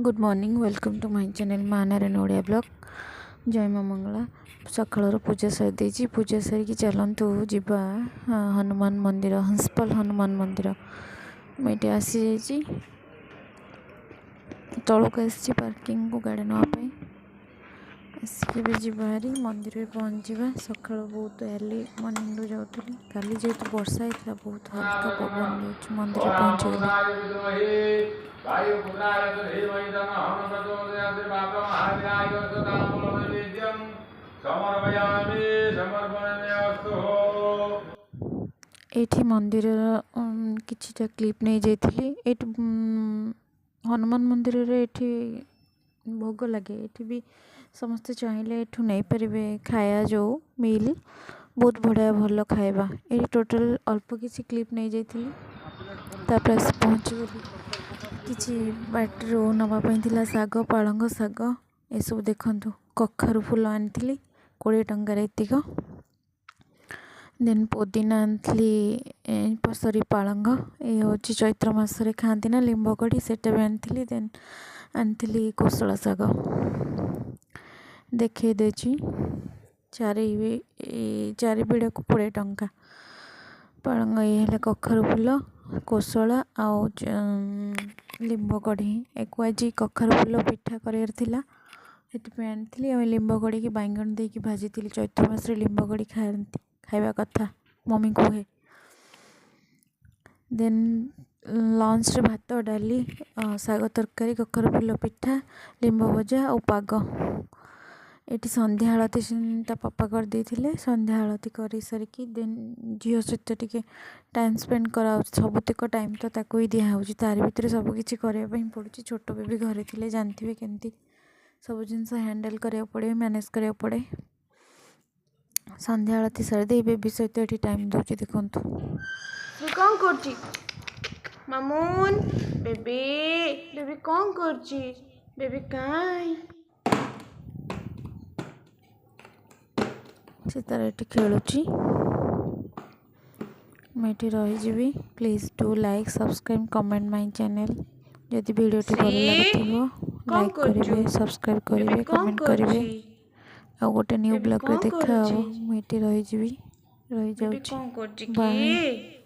Good morning welcome to my channel मानारायण Odia blog. जय माँ मंगला। सकाल पूजा सर देजी पूजा सारिकी चलतु जीवा हनुमान मंदिर हंसपाल हनुमान मंदिर मुझे आसी तौक आसी पार्किंग को गाड़ी नापी आसिक भारी मंदिर में पहुँचा। सका बहुत अर्ली मॉर्निंग रू जाऊली काली जेहतु वर्षा होता बहुत हल्का पवन दे मंदिर पहुँची एठी मंदिर किछिटा क्लिप नहीं जाइली। हनुमान मंदिर रे एठी भोग लगे एठी भी समस्ते चाहिए एठू नहीं पारे खाया जो मिल बहुत बढ़िया भल खाଇବା। ये टोटल अल्प किसी क्लिप नहीं जाइली तापर पहुँची गली किसी बाटरू नापी शाग पालंग शाग ये सब देखु कखारू फूल आनी 20 टंकार एतिक। देन पुदीना आनी सरी पालंग ये हूँ चैत्र मसरे खाती ना लिंब कड़ी से भी आनी। देन आनी कोसला शाग देखे देची चारि बिड़ा को 20 टंका पालंग ये कखारू फूल कोसला आउ लिंब कढ़ी एक आज कखारू फूल पिठा कर आनी लिंब कढ़ी बैंगन दे कि भाजी चैत्र मास लिंब कढ़ी खाଇବା कथा मम्मी कहे। देन लंच रे भात डाली शाग तरकारी कखारू फूल पिठा लिंब भजा और पाग ये संध्या आलती ता पापा कर देथिले। संध्या आलती कर सारिकी देन झील सहित टिके टाइम स्पेंड करा सबुतिक टाइम तो ताको ही दिया तार भितर सबकि करने पड़ुची। छोट बेबी घरे थिले जानते केमती सब जिनस हैंडल करा पड़े मैनेज करा पड़े। संध्या आलती सारी दे बेबी सहित ये टाइम दूसरी देखु कौन कर मामून बेबी बेबी कौन कर बेबी कहीं से तार ये खेलुची मुझे रही। Please do like subscribe comment my channel जदि वीडियो भल लगे लाइक करेंगे सब्सक्राइब करेंगे कमेंट करेंगे और गोटे न्यू ब्लॉग रे देखा मुझे रही जाऊँ बाय।